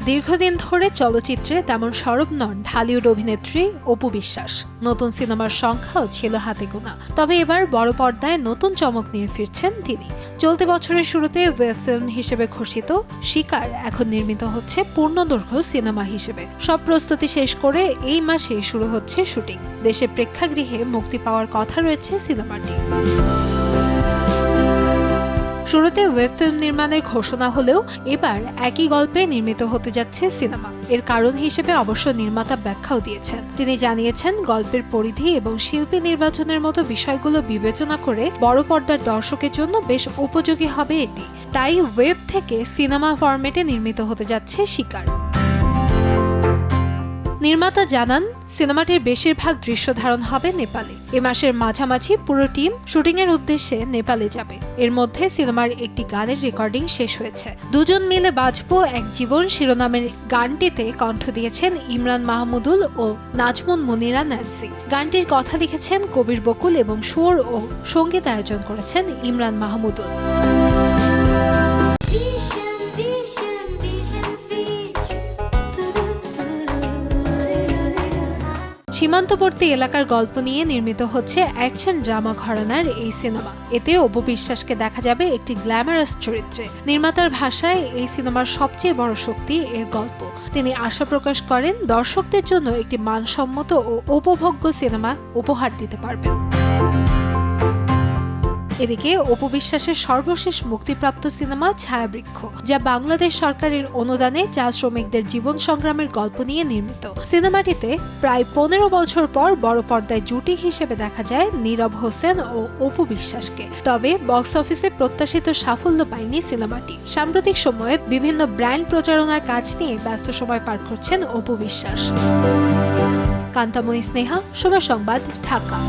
দীর্ঘদিন ধরে চলচ্চিত্রে তেমন সরব নন ঢালিউড অভিনেত্রী অপু বিশ্বাস। নতুন সিনেমার সংখ্যাও ছিল হাতে গোনা। তবে এবার বড় পর্দায় নতুন চমক নিয়ে ফিরছেন তিনি। চলতি বছরের শুরুতে ওয়েব ফিল্ম হিসেবে ঘোষিত শিকার এখন নির্মিত হচ্ছে পূর্ণদৈর্ঘ্য সিনেমা হিসেবে। সব প্রস্তুতি শেষ করে এই মাসে শুরু হচ্ছে শুটিং। দেশে প্রেক্ষাগৃহে মুক্তি পাওয়ার কথা রয়েছে সিনেমাটি। শুরুতে ওয়েব ফিল্ম নির্মাণের ঘোষণা হলেও এবার একই গল্পে নির্মিত হতে যাচ্ছে সিনেমা। এর কারণ হিসেবে অবশ্য নির্মাতা ব্যাখ্যাও দিয়েছেন। তিনি জানিয়েছেন, গল্পের পরিধি এবং শিল্পী নির্বাচনের মতো বিষয়গুলো বিবেচনা করে বড় পর্দার দর্শকের জন্য বেশ উপযোগী হবে এটি। তাই ওয়েব থেকে সিনেমা ফরম্যাটে নির্মিত হতে যাচ্ছে শিকার। নির্মাতা জানান, সিনেমাটির বেশিরভাগ দৃশ্য ধারণ হবে নেপালে। এ মাসের মাঝামাঝি পুরো টিম শুটিংয়ের উদ্দেশ্যে নেপালে যাবে। এর মধ্যে সিনেমার একটি গানের রেকর্ডিং শেষ হয়েছে। দুজন মিলে বাঁচবো এক জীবন শিরোনামের গানটিতে কণ্ঠ দিয়েছেন ইমরান মাহমুদুল ও নাজমুন মুনিরা ন্যান্সি। গানটির কথা লিখেছেন কবির বকুল এবং সুর ও সঙ্গীত আয়োজন করেছেন ইমরান মাহমুদুল। সীমান্তবর্তী এলাকার গল্প নিয়ে নির্মিত হচ্ছে অ্যাকশন ড্রামা ঘরানার এই সিনেমা। এতে অপু বিশ্বাসকে দেখা যাবে একটি গ্ল্যামারাস চরিত্রে। নির্মাতার ভাষায় এই সিনেমার সবচেয়ে বড় শক্তি এর গল্প। তিনি আশা প্রকাশ করেন, দর্শকদের জন্য একটি মানসম্মত ও উপভোগ্য সিনেমা উপহার দিতে পারবেন। এদিকে অপু বিশ্বাসের সর্বশেষ মুক্তিপ্রাপ্ত সিনেমা ছায়াবৃক্ষ, যা বাংলাদেশ সরকারের অনুদানে চা শ্রমিকদের জীবন সংগ্রামের গল্প নিয়ে নির্মিত। সিনেমাটিতে প্রায় 15 বছর পর বড় পর্দায় জুটি হিসেবে দেখা যায় নীরব হোসেন ও অপু বিশ্বাসকে। তবে বক্স অফিসে প্রত্যাশিত সাফল্য পায়নি সিনেমাটি। সাম্প্রতিক সময়ে বিভিন্ন ব্র্যান্ড প্রচারণার কাজ নিয়ে ব্যস্ত সময় পার করছেন অপু বিশ্বাস। কান্তাময়ী স্নেহা, সময় সংবাদ, ঢাকা।